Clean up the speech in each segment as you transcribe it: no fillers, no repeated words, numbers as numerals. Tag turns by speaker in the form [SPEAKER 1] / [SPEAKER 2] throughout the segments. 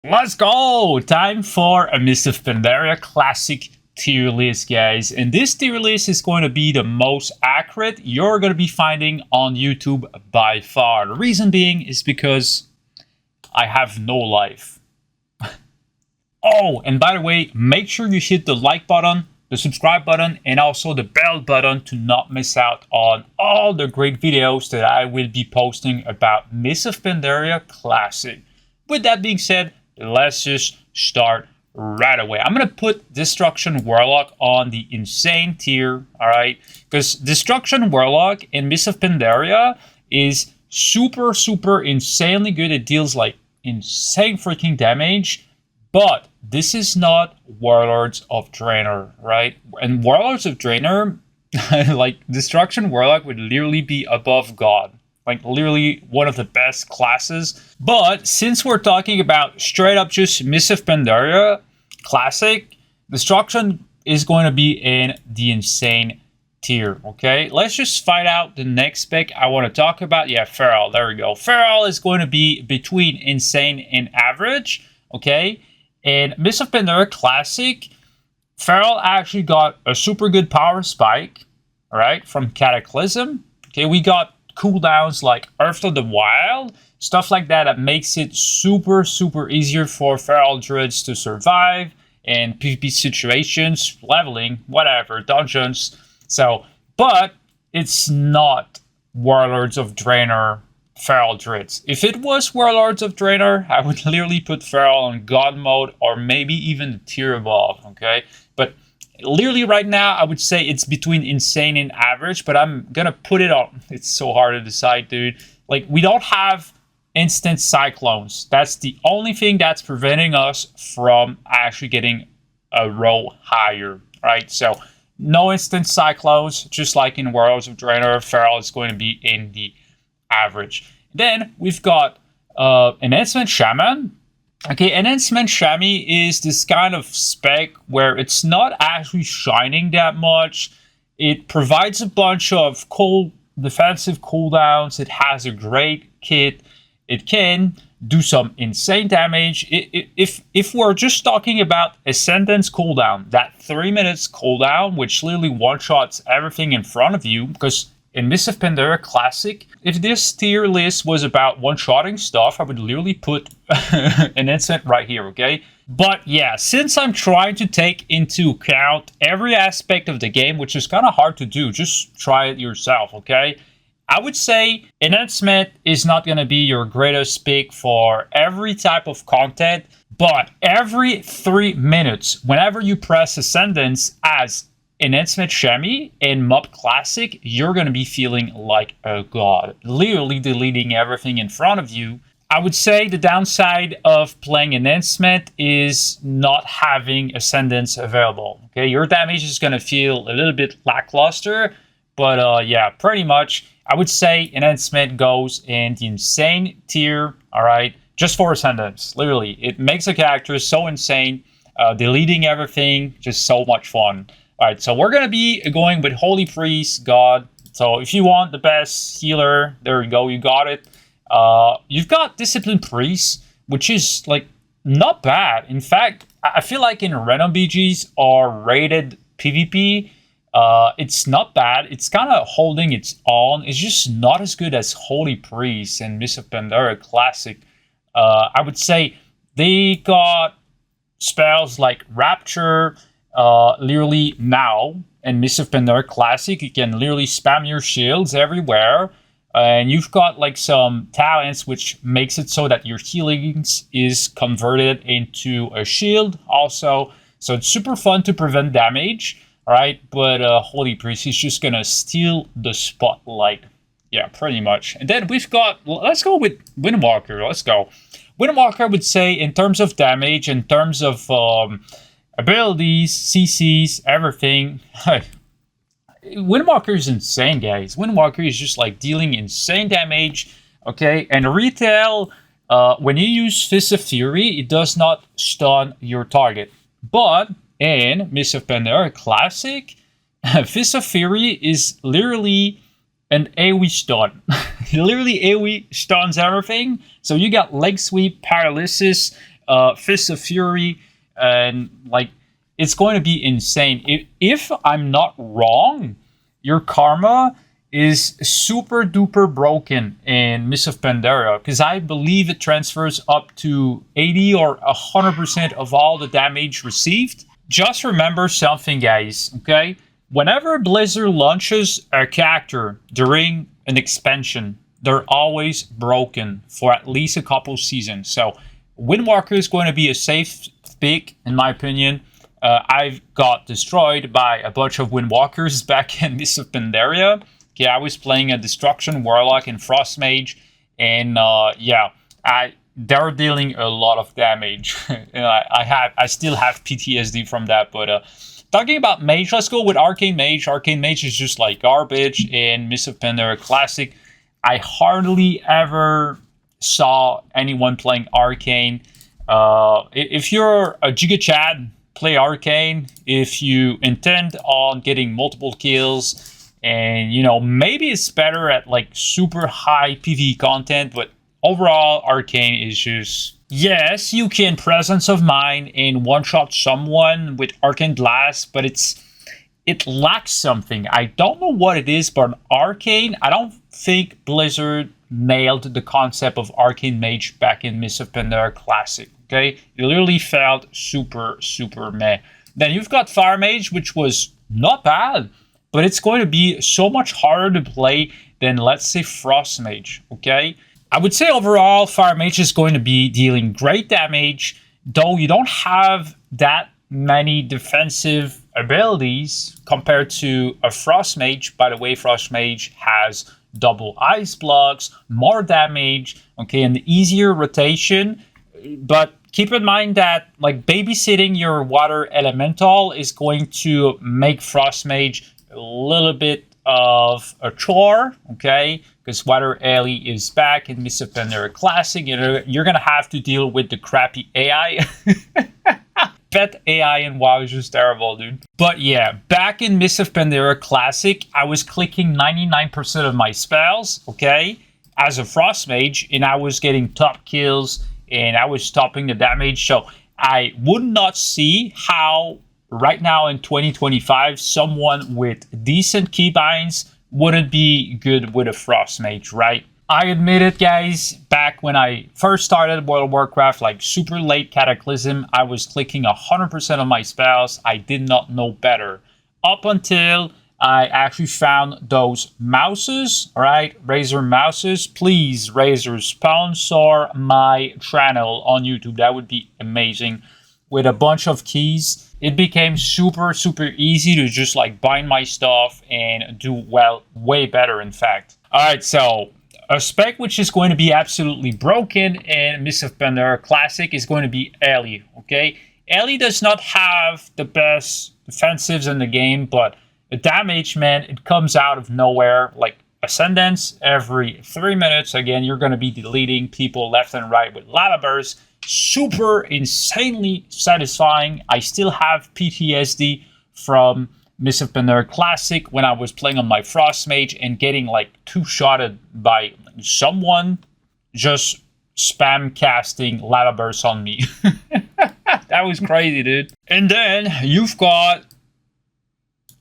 [SPEAKER 1] Let's go! Time for a Mist of Pandaria Classic tier list, guys. And this tier list is going to be the most accurate you're going to be finding on YouTube by far. The reason being is because I have no life. Oh, and by the way, make sure you hit the like button, the subscribe button, and also the bell button to not miss out on all the great videos that I will be posting about Mist of Pandaria Classic. With that being said, let's just start right away. I'm going to put Destruction Warlock on the insane tier, alright? Because Destruction Warlock in Mist of Pandaria is super insanely good. It deals like insane freaking damage. But this is not Warlords of Draenor, right? And Warlords of Draenor, like Destruction Warlock would literally be above God. Like literally one of the best classes. But since we're talking about straight up just Mist of Pandaria Classic, Destruction is going to be in the insane tier, okay? Let's just find out the next spec I want to talk about. Yeah, Feral, there we go. Feral is going to be between insane and average, okay? And Mist of Pandaria Classic, Feral actually got a super good power spike, all right, from Cataclysm. Okay, we got cooldowns like Earth of the Wild, stuff like that that makes it super easier for Feral Druids to survive in PvP situations, leveling, whatever, dungeons. So, but it's not Warlords of Draenor Feral Druids. If it was Warlords of Draenor, I would literally put Feral on God mode or maybe even the tier above, okay? But literally right now, I would say it's between insane and average, but I'm gonna put it on. It's so hard to decide, dude. Like, we don't have instant cyclones. That's the only thing that's preventing us from actually getting a row higher, right? So, no instant cyclones, just like in Warlords of Draenor, Feral is going to be in the average. Then we've got Enhancement Shaman. Okay, Enhancement Shaman is this kind of spec where it's not actually shining that much. It provides a bunch of defensive cooldowns. It has a great kit. It can do some insane damage. If we're just talking about Ascendance cooldown, that 3 minutes cooldown, which literally one-shots everything in front of you, because in Mist of Pandaria Classic, if this tier list was about one-shotting stuff, I would literally put an instant right here, okay? But yeah, since I'm trying to take into account every aspect of the game, which is kind of hard to do, just try it yourself, okay? I would say Enhancement is not going to be your greatest pick for every type of content, but every 3 minutes, whenever you press Ascendance as Enhancement Shaman in MOP Classic, you're going to be feeling like a god, literally deleting everything in front of you. I would say the downside of playing Enhancement is not having Ascendance available. Okay, your damage is going to feel a little bit lackluster, but yeah, pretty much I would say Enhancement goes in the insane tier, all right, just for Ascendance. Literally, it makes a character so insane, deleting everything, just so much fun. Alright, so we're going to be going with Holy Priest, God. So if you want the best healer, there you go, you got it. You've got Discipline Priest, which is, like, not bad. In fact, I feel like in random BGs or rated PvP, it's not bad. It's kind of holding its own. It's just not as good as Holy Priest and Mist of Pandaria Classic. I would say they got spells like Rapture. Literally now in Mist of Pandaria Classic, you can literally spam your shields everywhere, and you've got like some talents which makes it so that your healing is converted into a shield also. So it's super fun to prevent damage, right? But Holy Priest is just gonna steal the spotlight. Yeah, pretty much. And then we've got, let's go with Windwalker. Let's go. Windwalker, I would say, in terms of damage, in terms of abilities, CCs, everything. Windwalker is insane, guys. Windwalker is just like dealing insane damage, okay? And retail, when you use Fist of Fury, it does not stun your target. But in Mist of Pandaria Classic, Fist of Fury is literally an AoE stun. Literally AoE stuns everything. So you got leg sweep, paralysis, Fist of Fury, and like it's going to be insane. If I'm not wrong, your karma is super duper broken in Mists of Pandaria, because I believe it transfers up to 80 or 100% of all the damage received. Just remember something, guys, okay? Whenever Blizzard launches a character during an expansion, they're always broken for at least a couple seasons. So Windwalker is going to be a safe pick, in my opinion. I've got destroyed by a bunch of Windwalkers back in Mists of Pandaria. Okay, I was playing a Destruction Warlock and Frost Mage, and yeah, they're dealing a lot of damage. And I still have PTSD from that. But talking about Mage, let's go with Arcane Mage. Arcane Mage is just like garbage in Mists of Pandaria Classic. I hardly ever saw anyone playing Arcane. If you're a Giga Chad, play Arcane. If you intend on getting multiple kills, and you know, maybe it's better at like super high PvE content, but overall Arcane is just, yes, you can Presence of Mind and one-shot someone with Arcane Blast, but it lacks something. I don't know what it is, but Arcane, I don't think Blizzard nailed the concept of Arcane Mage back in Mists of Pandaria Classic. Okay, it literally felt super meh. Then you've got Fire Mage, which was not bad, but it's going to be so much harder to play than, let's say, Frost Mage, okay? I would say overall, Fire Mage is going to be dealing great damage, though you don't have that many defensive abilities compared to a Frost Mage. By the way, Frost Mage has double ice blocks, more damage, okay, and easier rotation. But keep in mind that like babysitting your water elemental is going to make Frost Mage a little bit of a chore, okay? Because Water Ellie is back in Mists of Pandaria Classic. You're gonna have to deal with the crappy AI. Pet AI in WoW is just terrible, dude. But yeah, back in Mists of Pandaria Classic, I was clicking 99% of my spells, okay, as a Frost Mage, and I was getting top kills, and I was stopping the damage. So I would not see how right now in 2025, someone with decent keybinds wouldn't be good with a Frost Mage, right? I admit it, guys, back when I first started World of Warcraft, like super late Cataclysm, I was clicking 100% of my spells. I did not know better. Up until I actually found those mouses, all right? Razer mouses. Please, Razer, sponsor my channel on YouTube. That would be amazing. With a bunch of keys, it became super easy to just like bind my stuff and do, well, way better, in fact. All right, so a spec which is going to be absolutely broken in Mists of Pandaria Classic is going to be Ellie, okay? Ellie does not have the best defensives in the game, but the damage, man, it comes out of nowhere. Like Ascendance every 3 minutes. Again, you're going to be deleting people left and right with lava bursts. Super insanely satisfying. I still have PTSD from Mists of Pandaria Classic when I was playing on my Frost Mage and getting like two-shotted by someone just spam casting lava bursts on me. That was crazy, dude. And then you've got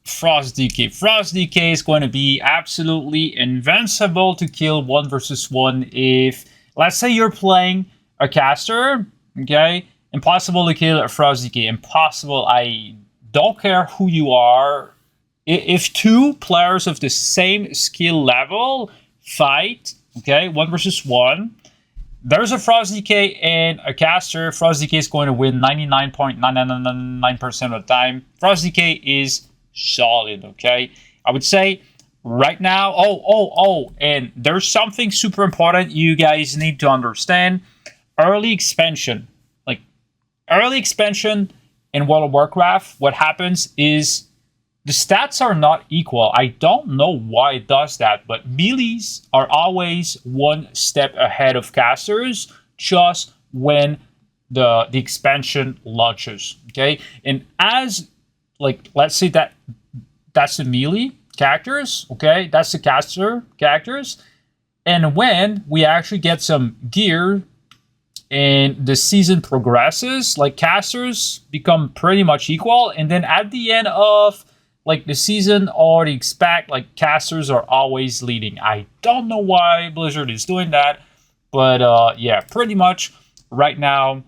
[SPEAKER 1] Frost DK. Frost DK is going to be absolutely invincible to kill 1 versus 1 if, let's say, you're playing a caster, okay? Impossible to kill a Frost DK. Impossible. I don't care who you are. If two players of the same skill level fight, okay, 1 versus 1, there's a Frost DK and a caster. Frost DK is going to win 99.999% of the time. Frost DK is solid, okay? I would say right now, and there's something super important you guys need to understand. Early expansion. Like, early expansion in World of Warcraft, what happens is the stats are not equal. I don't know why it does that, but melees are always one step ahead of casters just when the expansion launches, okay? And as, like, let's say that's the melee characters, okay? That's the caster characters. And when we actually get some gear and the season progresses, like casters become pretty much equal, and then at the end of like the season or the expect, like casters are always leading. I don't know why Blizzard is doing that, but yeah, pretty much right now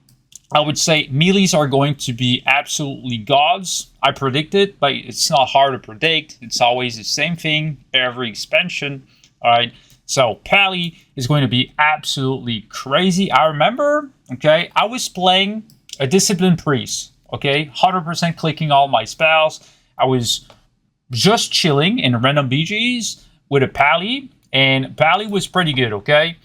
[SPEAKER 1] I would say melees are going to be absolutely gods. I predict it, but it's not hard to predict. It's always the same thing every expansion. All right, so Pally is going to be absolutely crazy. I remember, okay, I was playing a Disciplined Priest, okay, 100% clicking all my spells. I was just chilling in random BGs with a Pally, and Pally was pretty good, okay?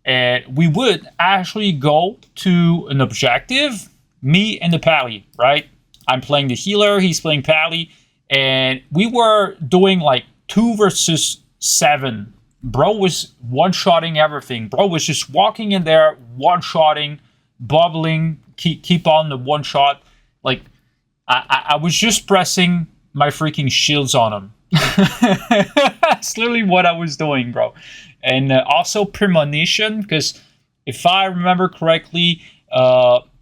[SPEAKER 1] And we would actually go to an objective, me and the Pally, right? I'm playing the healer, he's playing Pally, and we were doing like 2 versus 7. Bro was one-shotting everything. Bro was just walking in there, one-shotting, bubbling, keep on the one-shot. Like, I was just pressing my freaking shields on him. That's literally what I was doing, bro. And also premonition, because if I remember correctly,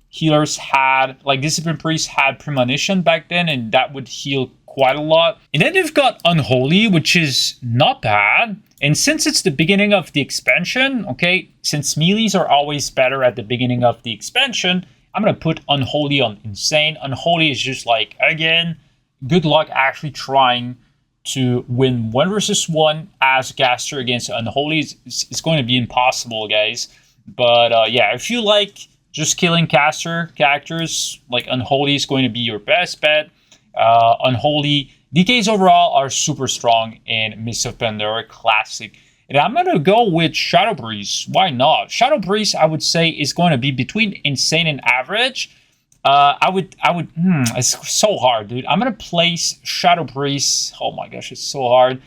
[SPEAKER 1] healers had, like Disciplined Priests had premonition back then, and that would heal quite a lot. And then you've got Unholy, which is not bad. And since it's the beginning of the expansion, okay, since melees are always better at the beginning of the expansion, I'm going to put Unholy on Insane. Unholy is just like, again, good luck actually trying to win 1 versus 1 as a caster against Unholy. It's going to be impossible, guys. But yeah, if you like just killing caster characters, like Unholy is going to be your best bet. Unholy DKs overall are super strong in Mists of Pandaria Classic. And I'm going to go with Shadow Breeze. Why not? Shadow Breeze, I would say, is going to be between Insane and Average. It's so hard, dude. I'm going to place Shadow Breeze. Oh my gosh, it's so hard.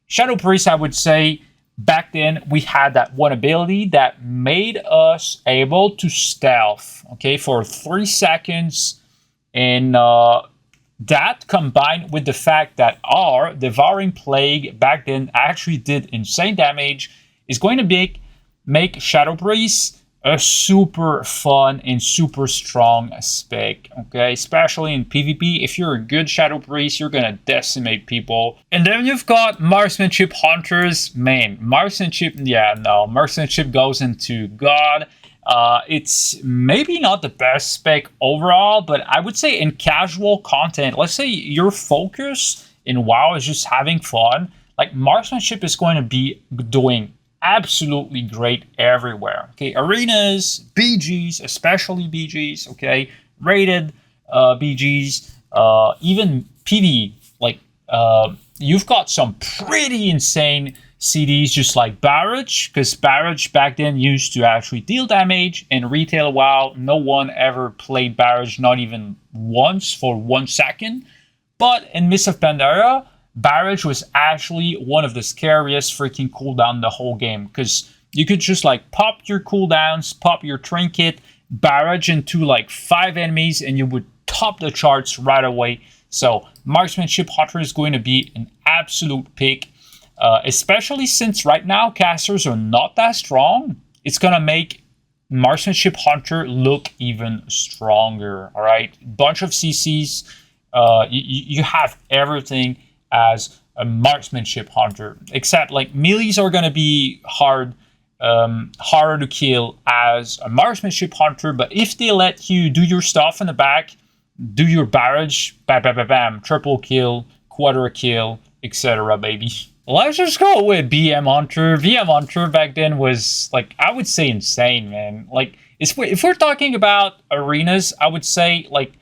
[SPEAKER 1] Shadow Breeze, I would say, back then, we had that one ability that made us able to stealth, okay, for 3 seconds. And that combined with the fact that our Devouring Plague back then actually did insane damage is going to make Shadow Breeze a super fun and super strong spec, okay? Especially in PvP, if you're a good Shadow Priest, you're gonna decimate people. And then you've got Marksmanship Hunters. Man, Marksmanship, yeah, no, Marksmanship goes into God. It's maybe not the best spec overall, but I would say in casual content, let's say your focus in WoW is just having fun, like Marksmanship is going to be doing absolutely great everywhere. Okay, arenas, BGs, especially BGs, okay, rated BGs, even PvE, like you've got some pretty insane CDs just like Barrage, because Barrage back then used to actually deal damage. In retail WoW, no one ever played Barrage, not even once for 1 second. But in Mists of Pandaria, Barrage was actually one of the scariest freaking cooldown the whole game, because you could just like pop your cooldowns, pop your trinket, barrage into like 5 enemies, and you would top the charts right away. So Marksmanship Hunter is going to be an absolute pick, especially since right now casters are not that strong. It's gonna make Marksmanship Hunter look even stronger. All right, bunch of CCs, you have everything as a Marksmanship Hunter, except like melees are gonna be harder to kill as a Marksmanship Hunter. But if they let you do your stuff in the back, do your barrage, bam, bam, bam, bam, triple kill, quarter kill, etc., baby. Let's just go with BM Hunter. BM Hunter back then was like, I would say insane, man. Like if we're talking about arenas, I would say like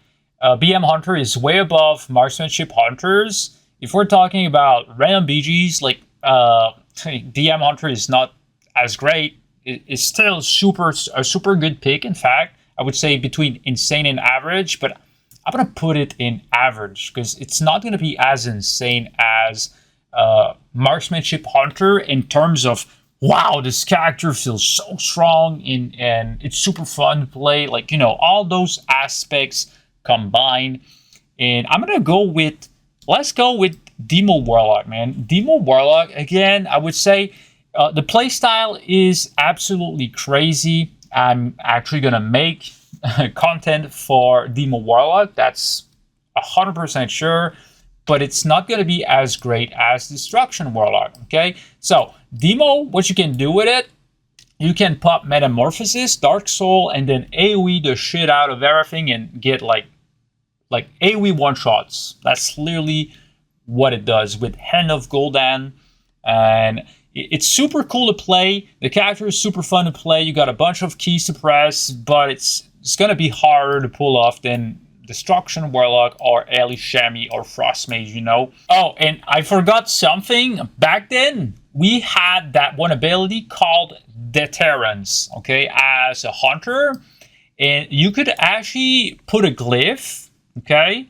[SPEAKER 1] BM Hunter is way above Marksmanship Hunters. If we're talking about random BGs, like BM Hunter is not as great. It's still a super good pick. In fact, I would say between insane and average, but I'm gonna put it in average because it's not gonna be as insane as Marksmanship Hunter in terms of, wow, this character feels so strong and it's super fun to play. Like, you know, all those aspects combined. And I'm gonna go with, let's go with Demo Warlock, man. Demo Warlock, again, I would say the playstyle is absolutely crazy. I'm actually gonna make content for Demo Warlock. That's 100% sure, but it's not gonna be as great as Destruction Warlock. Okay, so Demo, what you can do with it, you can pop Metamorphosis, Dark Soul, and then AoE the shit out of everything and get like AoE one-shots. That's literally what it does with Hand of Gul'dan. And it's super cool to play. The character is super fun to play. You got a bunch of keys to press, but it's going to be harder to pull off than Destruction Warlock or Ali Shami or Frost Mage, you know. Oh, and I forgot something. Back then, we had that one ability called Deterrence, okay, as a hunter. And you could actually put a glyph, okay,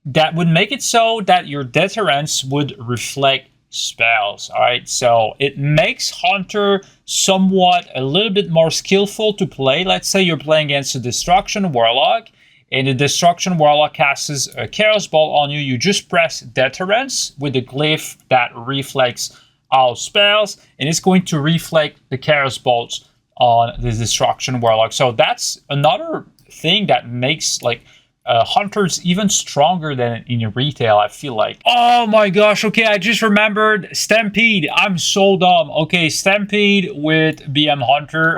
[SPEAKER 1] that would make it so that your Deterrence would reflect spells. All right, so it makes hunter somewhat a little bit more skillful to play. Let's say you're playing against a Destruction Warlock, and the Destruction Warlock casts a Chaos Ball on you. You just press Deterrence with the glyph that reflects all spells, and it's going to reflect the Chaos Bolts on the Destruction Warlock. So that's another thing that makes like hunters even stronger than in your retail, I feel like. Oh my gosh, okay, I just remembered Stampede. I'm so dumb. Okay, Stampede with BM Hunter.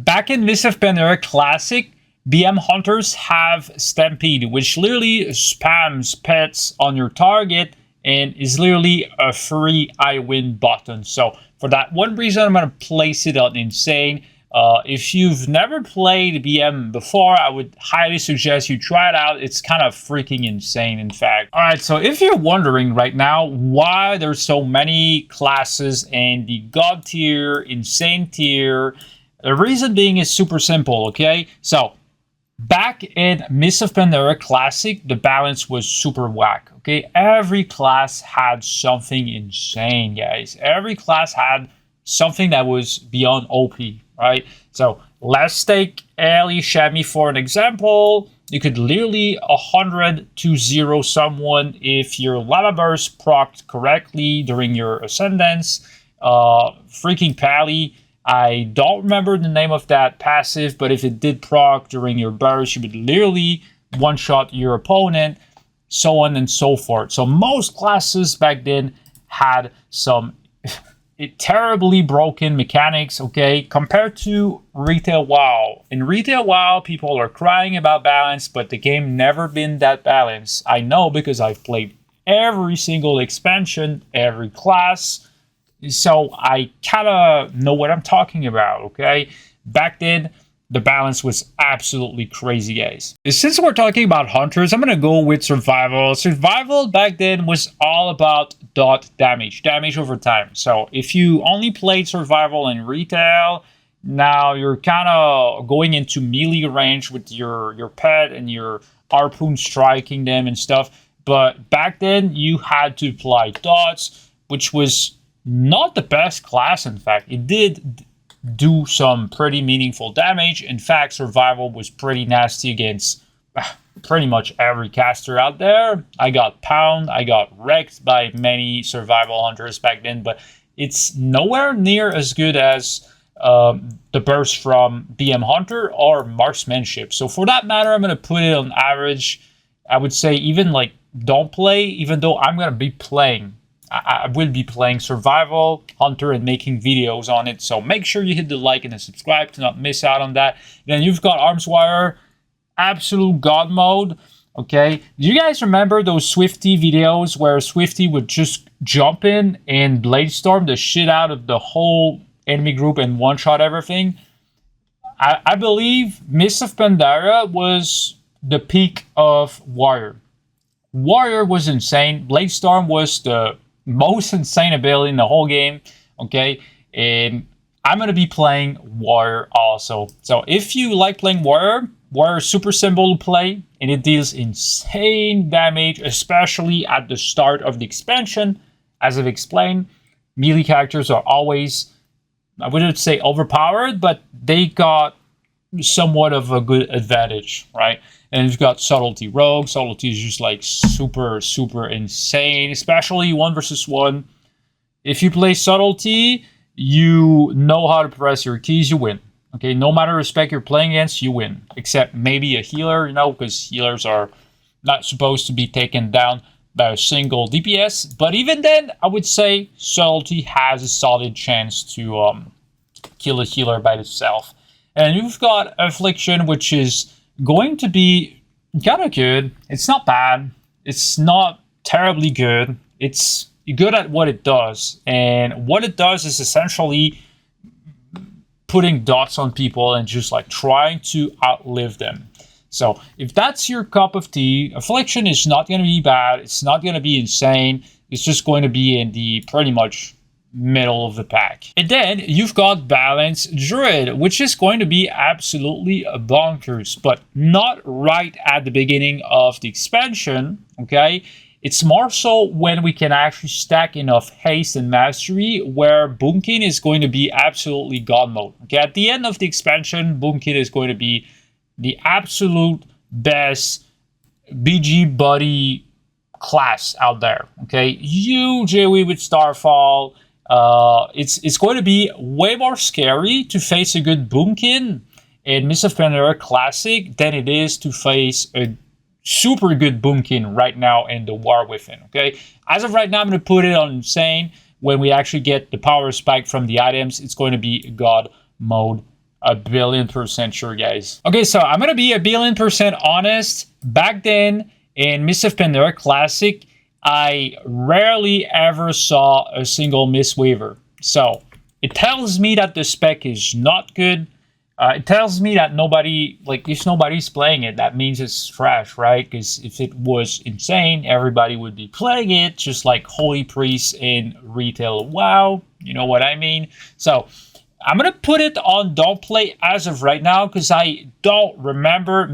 [SPEAKER 1] Back in Mists of Pandaria Classic, BM Hunters have Stampede, which literally spams pets on your target and is literally a free I win button. So for that one reason, I'm going to place it on Insane. If you've never played BM before, I would highly suggest you try it out. It's kind of freaking insane, in fact. All right, so if you're wondering right now why there's so many classes in the God tier, Insane tier, the reason being is super simple, okay? So back in Mists of Pandaria Classic, the balance was super whack, okay? Every class had something insane, guys. Every class had something that was beyond OP, right? So let's take Ali Shami for an example. You could literally 100-0 someone if your Lava Burst procced correctly during your Ascendance. Freaking Pally. I don't remember the name of that passive, but if it did proc during your burst, you would literally one-shot your opponent, so on and so forth. So most classes back then had some terribly broken mechanics, okay, compared to Retail WoW. In Retail WoW, people are crying about balance, but the game never been that balanced. I know because I've played every single expansion, every class, so I kind of know what I'm talking about, okay? Back then, the balance was absolutely crazy, guys. Since we're talking about hunters, I'm going to go with survival. Survival back then was all about dot damage over time. So if you only played survival in retail, now you're kind of going into melee range with your pet and your harpoon striking them and stuff. But back then, you had to apply dots, which was not the best class, in fact. It did do some pretty meaningful damage. In fact, survival was pretty nasty against pretty much every caster out there. I got pounded, I got wrecked by many survival hunters back then, but it's nowhere near as good as the burst from BM Hunter or Marksmanship. So for that matter, I'm going to put it on average. I would say even like don't play, even though I'm going to be playing. I will be playing Survival Hunter and making videos on it. So make sure you hit the like and the subscribe to not miss out on that. Then you've got Arms Wire, absolute God mode. Okay, do you guys remember those Swifty videos where Swifty would just jump in and Bladestorm the shit out of the whole enemy group and one-shot everything? I believe Mists of Pandaria was the peak of Warrior. Warrior was insane. Bladestorm was the most insane ability in the whole game, okay? And I'm going to be playing Warrior also. So if you like playing Warrior, Warrior is super simple to play, and it deals insane damage, especially at the start of the expansion. As I've explained, melee characters are always, I wouldn't say overpowered, but they got somewhat of a good advantage, right? And you've got Subtlety Rogue. Subtlety is just like super, super insane, especially 1 versus 1. If you play Subtlety, you know how to press your keys, you win. Okay, no matter the spec you're playing against, you win. Except maybe a healer, you know, because healers are not supposed to be taken down by a single DPS. But even then, I would say Subtlety has a solid chance to kill a healer by itself. And you've got Affliction, which is going to be kind of good. It's not bad. It's not terribly good. It's good at what it does. And what it does is essentially putting dots on people and just like trying to outlive them. So if that's your cup of tea, Affliction is not going to be bad. It's not going to be insane. It's just going to be in the pretty much middle of the pack. And then you've got Balanced Druid, which is going to be absolutely bonkers, but not right at the beginning of the expansion, okay? It's more so when we can actually stack enough haste and mastery where Boomkin is going to be absolutely god mode. Okay, at the end of the expansion, Boomkin is going to be the absolute best BG buddy class out there. Okay, huge AoE with Starfall. It's going to be way more scary to face a good Boomkin in Mists of Pandaria Classic than it is to face a super good Boomkin right now in the War Within, okay? As of right now, I'm going to put it on Insane. When we actually get the power spike from the items, it's going to be God mode. 1,000,000,000% sure, guys. Okay, so I'm going to be 1,000,000,000% honest. Back then, in Mists of Pandaria Classic, I rarely ever saw a single Mistweaver. So, it tells me that the spec is not good. It tells me that nobody, like, if nobody's playing it, that means it's trash, right? Because if it was insane, everybody would be playing it, just like Holy Priest in retail WoW. You know what I mean? So, I'm going to put it on don't play as of right now, because I don't remember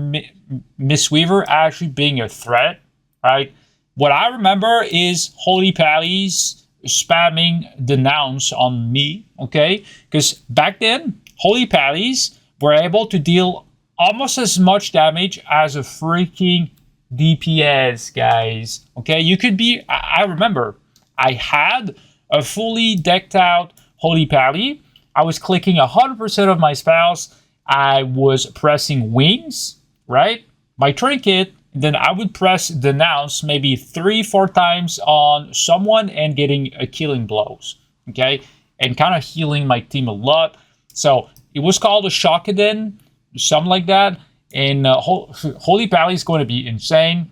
[SPEAKER 1] Mistweaver actually being a threat, right? What I remember is Holy Pallies spamming denounce on me, okay? Because back then, Holy Pallies were able to deal almost as much damage as a freaking DPS, guys. Okay, you could be... I remember, I had a fully decked out Holy Pally. I was clicking 100% of my spells. I was pressing Wings, right? My trinket. Then I would press Denounce maybe 3-4 times on someone and getting a killing blows, okay? And kind of healing my team a lot. So it was called a Shockaden, something like that. And Holy Pally is going to be insane.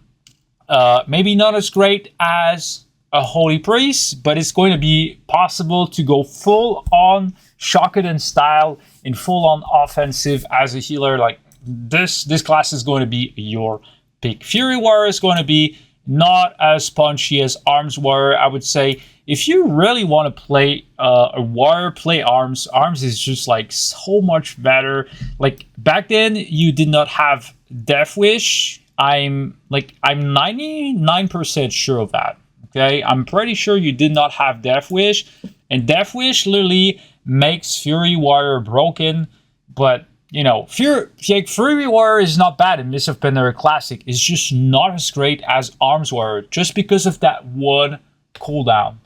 [SPEAKER 1] Maybe not as great as a Holy Priest, but it's going to be possible to go full on Shockaden style and full on offensive as a healer. Like this class is going to be your pick. Fury Warrior is going to be not as punchy as Arms Warrior, I would say. If you really want to play a warrior, play Arms. Arms is just like so much better. Like back then, you did not have Death Wish. I'm 99% sure of that. Okay, I'm pretty sure you did not have Death Wish, and Death Wish literally makes Fury Warrior broken. But you know, Fury Warrior is not bad in Mists of Pandaria Classic. It's just not as great as Arms Warrior, just because of that one cooldown.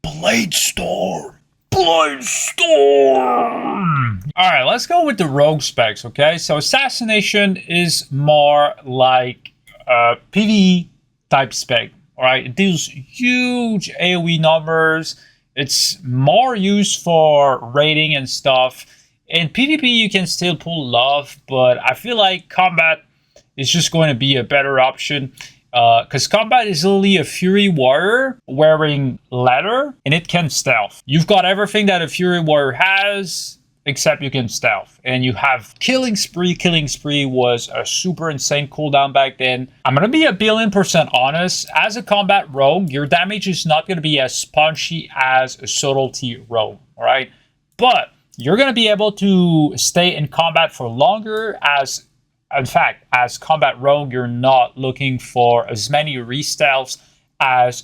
[SPEAKER 1] Blade Storm! Alright, let's go with the rogue specs, okay? So Assassination is more like a PvE type spec, alright? It deals huge AoE numbers. It's more used for raiding and stuff. In PvP, you can still pull Love, but I feel like Combat is just going to be a better option. Because Combat is literally a Fury Warrior wearing leather, and it can stealth. You've got everything that a Fury Warrior has, except you can stealth. And you have Killing Spree. Killing Spree was a super insane cooldown back then. I'm going to be 1,000,000,000% honest. As a Combat Rogue, your damage is not going to be as punchy as a Subtlety Rogue, alright? But you're going to be able to stay in combat for longer. In fact, as Combat Rogue, you're not looking for as many re-stealths as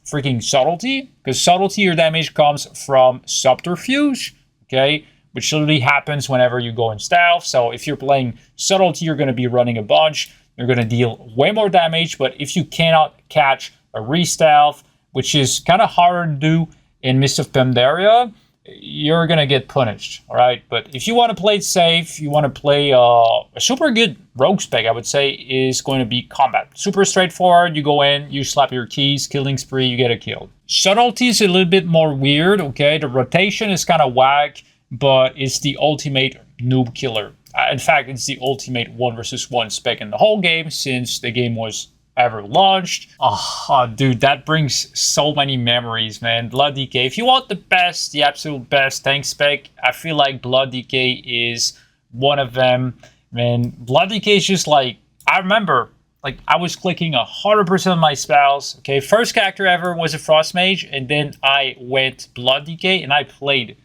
[SPEAKER 1] freaking Subtlety. Because Subtlety, your damage comes from Subterfuge, okay? Which literally happens whenever you go in stealth. So if you're playing Subtlety, you're going to be running a bunch. You're going to deal way more damage. But if you cannot catch a re-stealth, which is kind of harder to do in Mists of Pandaria, you're gonna get punished, all right? But if you want to play it safe, you want to play a super good rogue spec, I would say, is going to be combat. Super straightforward. You go in, you slap your keys, killing spree, you get a kill. Subtlety is a little bit more weird, okay? The rotation is kind of whack, but it's the ultimate noob killer. In fact, it's the ultimate 1 versus 1 spec in the whole game since the game was ever launched. Oh, dude, that brings so many memories, man. Blood DK. If you want the best, the absolute best tank spec, I feel like Blood DK is one of them. Man, Blood DK is just like, I remember, like, I was clicking 100% of my spells. Okay, first character ever was a Frost Mage, and then I went Blood DK, and I played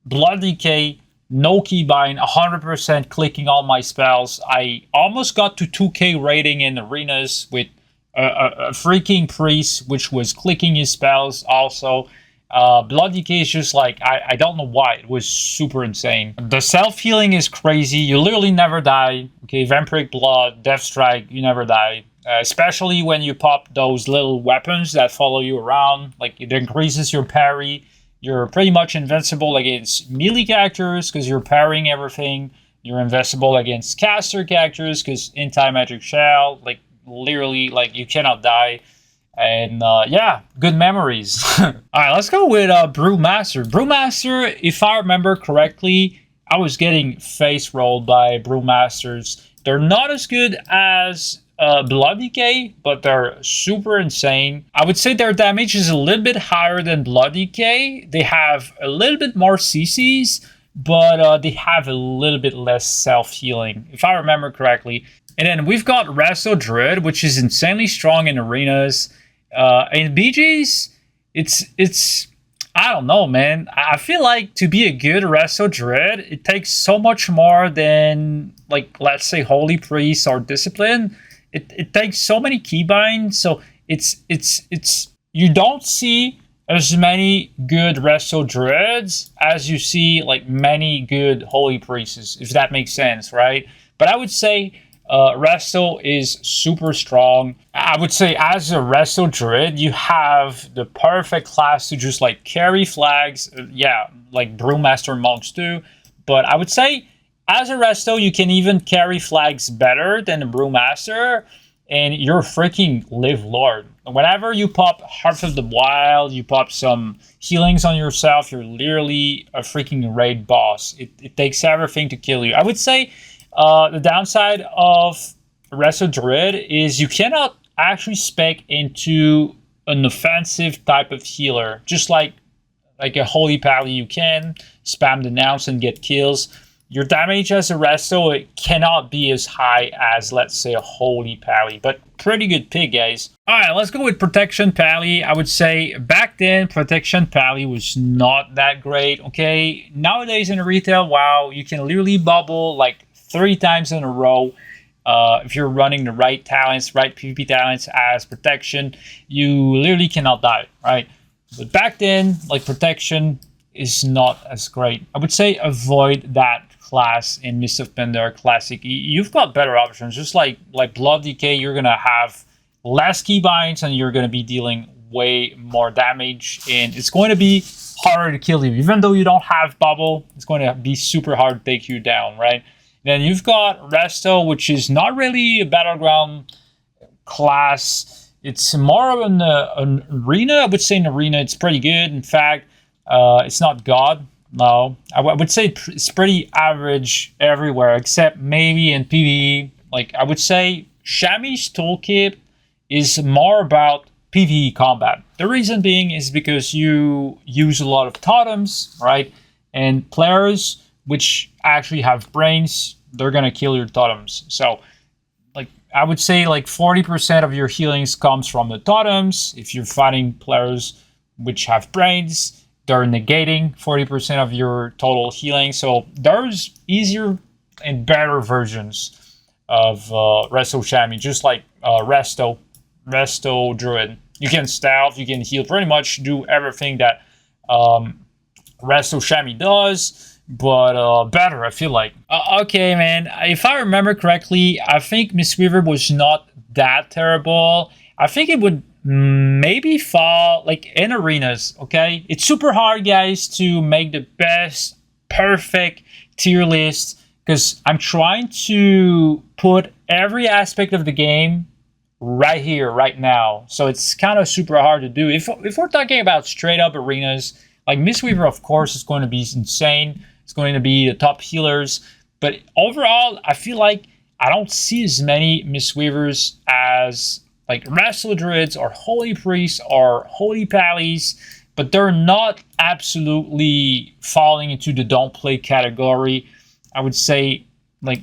[SPEAKER 1] Blood DK, no keybind, 100% clicking all my spells. I almost got to 2k rating in arenas with a freaking priest, which was clicking his spells also. Blood DK is just like, I don't know why. It was super insane. The self-healing is crazy. You literally never die. Okay, Vampiric Blood, Death Strike, you never die. Especially when you pop those little weapons that follow you around. Like, it increases your parry. You're pretty much invincible against melee characters because you're parrying everything. You're invincible against caster characters because anti-magic shell, like, literally, like, you cannot die. And yeah, good memories. All right, let's go with Brewmaster. Brewmaster, if I remember correctly, I was getting face rolled by Brewmasters. They're not as good as Blood DK, but they're super insane. I would say their damage is a little bit higher than Blood DK. They have a little bit more CCs, but they have a little bit less self-healing, if I remember correctly. And then we've got Resto Druid, which is insanely strong in arenas. In BGs, it's I don't know, man. I feel like to be a good Resto Druid, it takes so much more than, like, let's say Holy Priest or Discipline. It takes so many keybinds, so it's you don't see as many good Resto Druids as you see, like, many good Holy Priests, if that makes sense, right? But I would say Resto is super strong. I would say as a Resto Druid, you have the perfect class to just, like, carry flags. Yeah, like Brewmaster monks do. But I would say as a Resto, you can even carry flags better than the Brewmaster, and you're freaking Live Lord. Whenever you pop Heart of the Wild, you pop some healings on yourself, you're literally a freaking raid boss. It takes everything to kill you. I would say the downside of Resto Druid is you cannot actually spec into an offensive type of healer. Just like a Holy Pally, you can spam Denounce and get kills. Your damage as a Resto, it cannot be as high as, let's say, a Holy Pally, but pretty good pick, guys. All right, let's go with Protection Pally. I would say back then, Protection Pally was not that great, okay? Nowadays in retail, wow, you can literally bubble like 3 times in a row. If you're running the right talents, right PvP talents as Protection, you literally cannot die, right? But back then, like, Protection is not as great. I would say avoid that class in Mist of Pandaria Classic. You've got better options. Just like Blood DK, you're gonna have less keybinds and you're gonna be dealing way more damage, and it's going to be harder to kill you. Even though you don't have bubble, it's going to be super hard to take you down, right? Then you've got Resto, which is not really a battleground class. It's more of an arena. I would say in arena, it's pretty good. In fact, it's not God. No, I would say it's pretty average everywhere, except maybe in PvE. Like, I would say Shammy's toolkit is more about PvE combat. The reason being is because you use a lot of totems, right? And players which actually have brains, they're gonna kill your totems. So, like, I would say like 40% of your healings comes from the totems. If you're fighting players which have brains, they're negating 40% of your total healing. So there's easier and better versions of Resto Shammy, just like Resto Druid. You can stealth, you can heal, pretty much do everything that Resto Shammy does, but better, I feel like. Okay, man, if I remember correctly, I think Mistweaver was not that terrible. I think it would maybe fall like in arenas. Okay, it's super hard, guys, to make the best perfect tier list because I'm trying to put every aspect of the game right here, right now. So it's kind of super hard to do. If we're talking about straight up arenas, like Mistweaver, of course, is going to be insane. It's going to be the top healers. But overall, I feel like I don't see as many Mistweavers as like Wrestle Druids or Holy Priests or Holy Pallies, but they're not absolutely falling into the don't play category. I would say like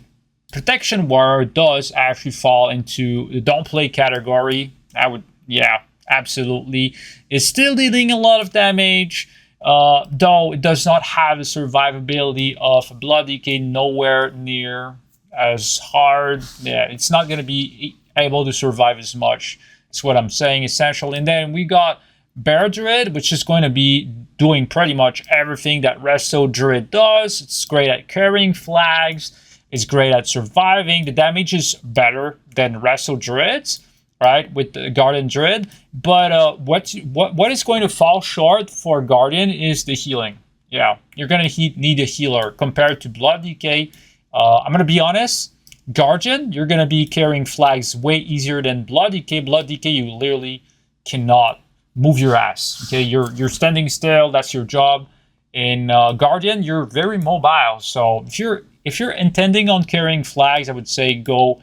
[SPEAKER 1] Protection Warrior does actually fall into the don't play category. Yeah, absolutely. It's still dealing a lot of damage, though it does not have the survivability of Blood DK, nowhere near as hard. Yeah, it's not going to be able to survive as much. That's what I'm saying, essentially. And then we got Bear Druid, which is going to be doing pretty much everything that Resto Druid does. It's great at carrying flags. It's great at surviving. The damage is better than Resto Druids, right, with the Guardian Druid. But what is going to fall short for Guardian is the healing. Yeah, you're going to need a healer compared to Blood DK. I'm going to be honest. Guardian, you're going to be carrying flags way easier than Blood DK. Blood DK, you literally cannot move your ass. Okay, you're standing still. That's your job. In Guardian, you're very mobile. So if you're intending on carrying flags, I would say go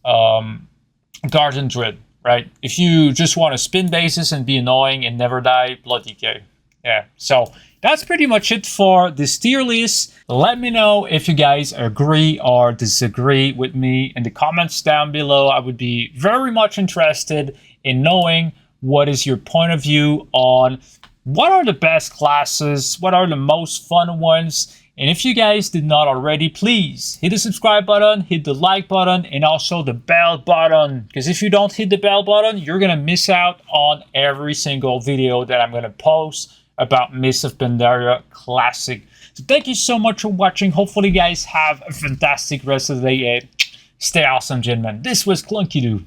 [SPEAKER 1] Guardian Druid, right? If you just want to spin bases and be annoying and never die, Blood DK. Yeah, so that's pretty much it for this tier list. Let me know if you guys agree or disagree with me in the comments down below. I would be very much interested in knowing what is your point of view on what are the best classes, what are the most fun ones. And if you guys did not already, please hit the subscribe button, hit the like button, and also the bell button. Because if you don't hit the bell button, you're going to miss out on every single video that I'm going to post about Mists of Pandaria Classic. So thank you so much for watching. Hopefully you guys have a fantastic rest of the day. Stay awesome, gentlemen. This was Clunky Doo.